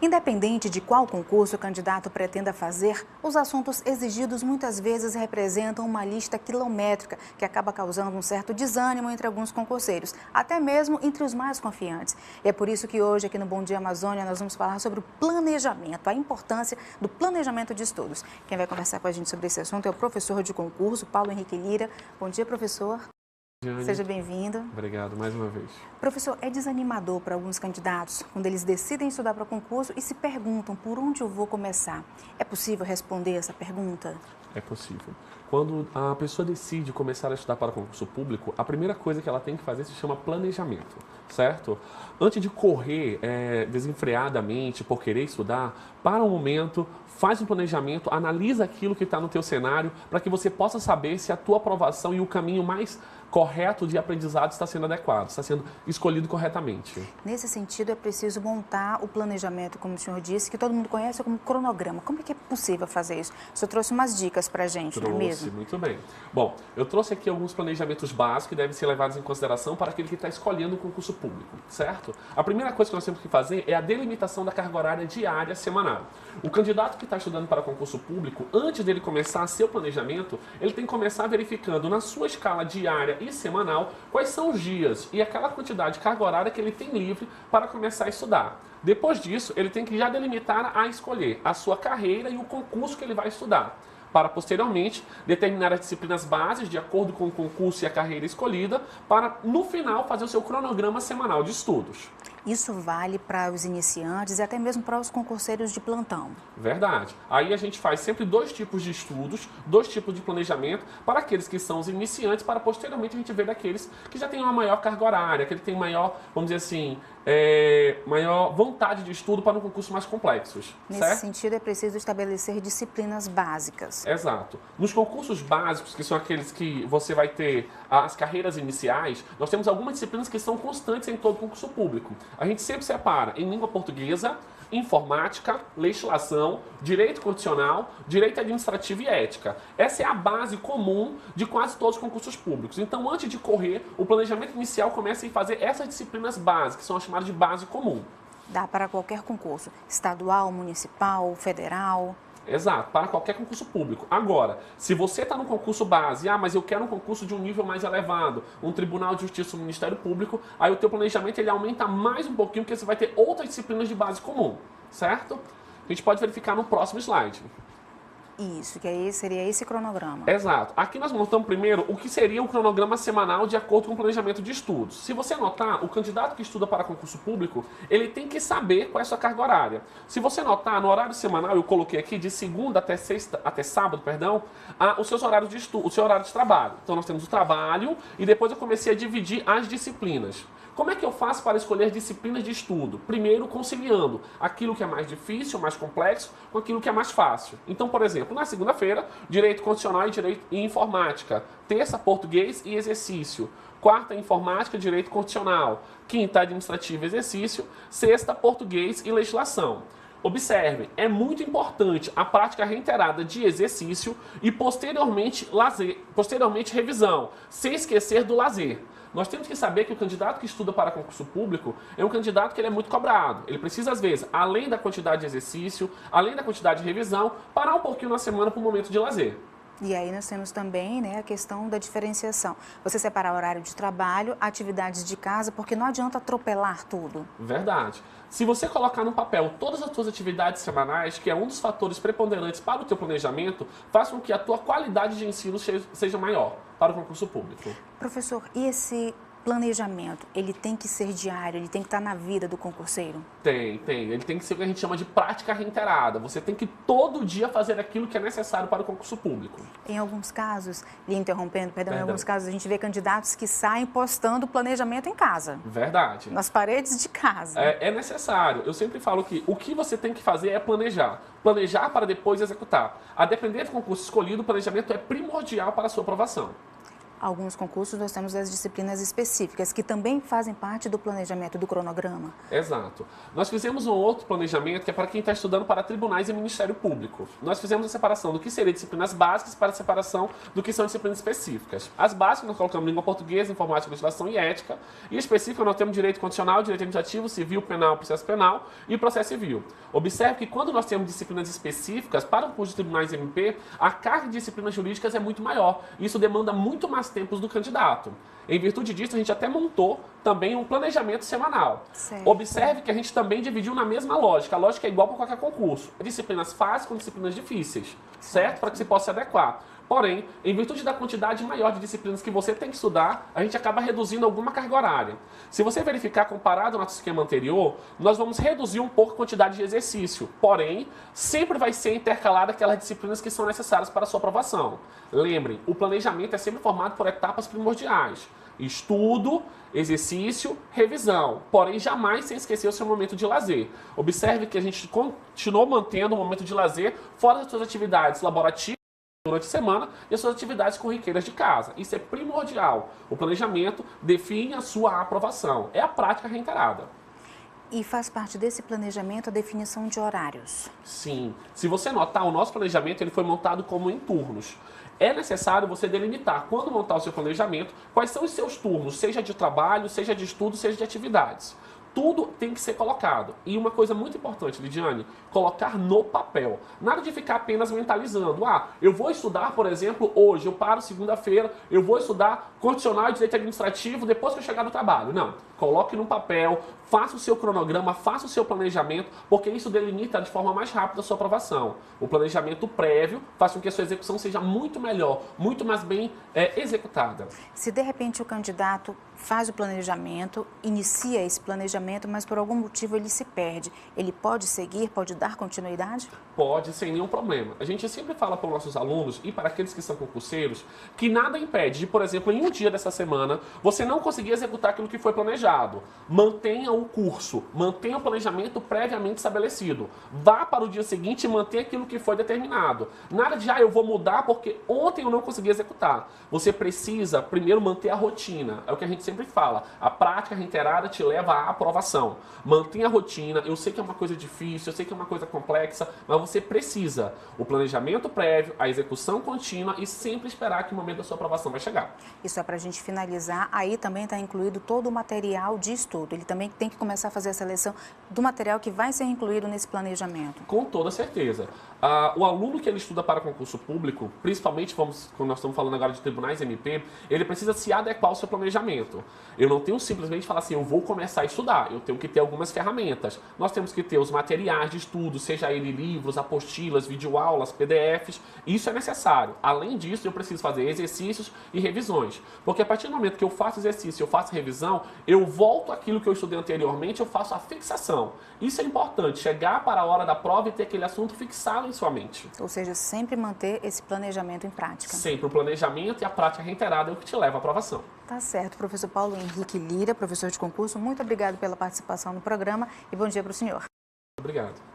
Independente de qual concurso o candidato pretenda fazer, os assuntos exigidos muitas vezes representam uma lista quilométrica que acaba causando um certo desânimo entre alguns concurseiros, até mesmo entre os mais confiantes. E é por isso que hoje, aqui no Bom Dia Amazônia, nós vamos falar sobre o planejamento, a importância do planejamento de estudos. Quem vai conversar com a gente sobre esse assunto é o professor de concurso, Paulo Henrique Lira. Bom dia, professor. Seja bem-vindo. Obrigado, mais uma vez. Professor, é desanimador para alguns candidatos quando eles decidem estudar para concurso e se perguntam por onde eu vou começar. É possível responder essa pergunta? É possível. Quando a pessoa decide começar a estudar para concurso público, a primeira coisa que ela tem que fazer se chama planejamento, certo? Antes de correr desenfreadamente por querer estudar, para um momento, faz um planejamento, analisa aquilo que está no teu cenário para que você possa saber se a tua aprovação e o caminho mais correto de aprendizado está sendo adequado, está sendo escolhido corretamente. Nesse sentido, é preciso montar o planejamento, como o senhor disse, que todo mundo conhece como cronograma. Como é que é possível fazer isso? O senhor trouxe umas dicas para a gente, não é mesmo? Muito bem. Bom, eu trouxe aqui alguns planejamentos básicos que devem ser levados em consideração para aquele que está escolhendo o concurso público, certo? A primeira coisa que nós temos que fazer é a delimitação da carga horária diária semanal. O candidato que está estudando para concurso público, antes dele começar seu planejamento, ele tem que começar verificando na sua escala diária e semanal quais são os dias e aquela quantidade de carga horária que ele tem livre para começar a estudar. Depois disso, ele tem que já delimitar a escolher a sua carreira e o concurso que ele vai estudar, para posteriormente determinar as disciplinas bases de acordo com o concurso e a carreira escolhida, para no final fazer o seu cronograma semanal de estudos. Isso vale para os iniciantes e até mesmo para os concurseiros de plantão. Verdade. Aí a gente faz sempre dois tipos de estudos, dois tipos de planejamento para aqueles que são os iniciantes, para posteriormente a gente ver daqueles que já têm uma maior carga horária, que ele tem maior, vamos dizer assim, maior vontade de estudo para um concurso mais complexos. Nesse certo? sentido, é preciso estabelecer disciplinas básicas. Exato. Nos concursos básicos, que são aqueles que você vai ter as carreiras iniciais, nós temos algumas disciplinas que são constantes em todo concurso público. A gente sempre separa em língua portuguesa, informática, legislação, direito constitucional, direito administrativo e ética. Essa é a base comum de quase todos os concursos públicos. Então, antes de correr, o planejamento inicial começa em fazer essas disciplinas básicas, que são as chamadas de base comum. Dá para qualquer concurso, estadual, municipal, federal. Exato, para qualquer concurso público. Agora, se você está no concurso base, mas eu quero um concurso de um nível mais elevado, um Tribunal de Justiça, um Ministério Público, aí o teu planejamento ele aumenta mais um pouquinho, porque você vai ter outras disciplinas de base comum, certo? A gente pode verificar no próximo slide. Isso, que aí seria esse cronograma. Exato. Aqui nós montamos primeiro o que seria um cronograma semanal de acordo com o planejamento de estudos. Se você notar, o candidato que estuda para concurso público, ele tem que saber qual é a sua carga horária. Se você notar, no horário semanal, eu coloquei aqui de segunda até sábado, os seus horários de estudo, o seu horário de trabalho. Então nós temos o trabalho e depois eu comecei a dividir as disciplinas. Como é que eu faço para escolher disciplinas de estudo? Primeiro, conciliando aquilo que é mais difícil, mais complexo, com aquilo que é mais fácil. Então, por exemplo, na segunda-feira, Direito Constitucional e Informática. Terça, Português e Exercício. Quarta, Informática, Direito Constitucional. Quinta, Administrativo e Exercício. Sexta, Português e Legislação. Observe, é muito importante a prática reiterada de exercício e posteriormente revisão, sem esquecer do lazer. Nós temos que saber que o candidato que estuda para concurso público é um candidato que ele é muito cobrado. Ele precisa, às vezes, além da quantidade de exercício, além da quantidade de revisão, parar um pouquinho na semana para um momento de lazer. E aí nós temos também, né, a questão da diferenciação. Você separar horário de trabalho, atividades de casa, porque não adianta atropelar tudo. Verdade. Se você colocar no papel todas as suas atividades semanais, que é um dos fatores preponderantes para o teu planejamento, faz com que a tua qualidade de ensino seja maior para o concurso público. Professor, e esse planejamento, ele tem que ser diário, ele tem que estar na vida do concurseiro? Tem. Ele tem que ser o que a gente chama de prática reiterada. Você tem que todo dia fazer aquilo que é necessário para o concurso público. Em alguns casos, lhe interrompendo, em alguns casos a gente vê candidatos que saem postando planejamento em casa. Verdade. Nas paredes de casa. É necessário. Eu sempre falo que o que você tem que fazer é planejar. Planejar para depois executar. A depender do concurso escolhido, o planejamento é primordial para a sua aprovação. Alguns concursos nós temos as disciplinas específicas, que também fazem parte do planejamento do cronograma. Exato. Nós fizemos um outro planejamento que é para quem está estudando para tribunais e Ministério Público. Nós fizemos a separação do que seria disciplinas básicas para a separação do que são disciplinas específicas. As básicas nós colocamos língua portuguesa, informática, legislação e ética. E específica nós temos direito constitucional, direito administrativo, civil, penal, processo penal e processo civil. Observe que quando nós temos disciplinas específicas para o curso de tribunais e MP, a carga de disciplinas jurídicas é muito maior. Isso demanda muito mais tempos do candidato. Em virtude disso, a gente até montou também um planejamento semanal. Certo. Observe que a gente também dividiu na mesma lógica. A lógica é igual para qualquer concurso. Disciplinas fáceis com disciplinas difíceis, certo? Para que se possa se adequar. Porém, em virtude da quantidade maior de disciplinas que você tem que estudar, a gente acaba reduzindo alguma carga horária. Se você verificar comparado ao nosso esquema anterior, nós vamos reduzir um pouco a quantidade de exercício. Porém, sempre vai ser intercalada aquelas disciplinas que são necessárias para a sua aprovação. Lembrem, o planejamento é sempre formado por etapas primordiais. Estudo, exercício, revisão. Porém, jamais sem esquecer o seu momento de lazer. Observe que a gente continuou mantendo o momento de lazer fora das suas atividades laborativas durante a semana e as suas atividades corriqueiras de casa. Isso é primordial. O planejamento define a sua aprovação. É a prática reiterada. E faz parte desse planejamento a definição de horários. Sim. Se você notar, o nosso planejamento ele foi montado como em turnos. É necessário você delimitar, quando montar o seu planejamento, quais são os seus turnos, seja de trabalho, seja de estudo, seja de atividades. Tudo tem que ser colocado. E uma coisa muito importante, Lidiane, colocar no papel. Nada de ficar apenas mentalizando. Ah, eu vou estudar, por exemplo, hoje, eu paro segunda-feira, eu vou estudar constitucional e direito administrativo depois que eu chegar no trabalho. Não. Coloque no papel, faça o seu cronograma, faça o seu planejamento, porque isso delimita de forma mais rápida a sua aprovação. O planejamento prévio faz com que a sua execução seja muito melhor, muito mais bem executada. Se de repente o candidato faz o planejamento, inicia esse planejamento, mas por algum motivo ele se perde, ele pode seguir, pode dar continuidade? Pode, sem nenhum problema. A gente sempre fala para os nossos alunos e para aqueles que são concurseiros que nada impede de, por exemplo, em um dia dessa semana, você não conseguir executar aquilo que foi planejado. Mantenha o curso, mantenha o planejamento previamente estabelecido. Vá para o dia seguinte e mantenha aquilo que foi determinado. Nada de, eu vou mudar porque ontem eu não consegui executar. Você precisa primeiro manter a rotina. É o que a gente sempre fala. A prática reiterada te leva à aprovação. Mantenha a rotina. Eu sei que é uma coisa difícil, eu sei que é uma coisa complexa, mas você precisa. O planejamento prévio, a execução contínua e sempre esperar que o momento da sua aprovação vai chegar. Isso é para a gente finalizar. Aí também está incluído todo o material de estudo. Ele também tem que começar a fazer a seleção do material que vai ser incluído nesse planejamento. Com toda certeza. O aluno que ele estuda para concurso público, principalmente quando nós estamos falando agora de tribunais MP, ele precisa se adequar ao seu planejamento. Eu não tenho simplesmente falar assim, eu vou começar a estudar. Eu tenho que ter algumas ferramentas. Nós temos que ter os materiais de estudo, seja ele livros, apostilas, videoaulas, PDFs. Isso é necessário. Além disso, eu preciso fazer exercícios e revisões. Porque a partir do momento que eu faço exercício, eu faço revisão, eu volto àquilo que eu estudei anteriormente, eu faço a fixação. Isso é importante, chegar para a hora da prova e ter aquele assunto fixado em sua mente. Ou seja, sempre manter esse planejamento em prática. Sempre o planejamento e a prática reiterada é o que te leva à aprovação. Tá certo. Professor Paulo Henrique Lira, professor de concurso, muito obrigado pela participação no programa e bom dia para o senhor. Obrigado.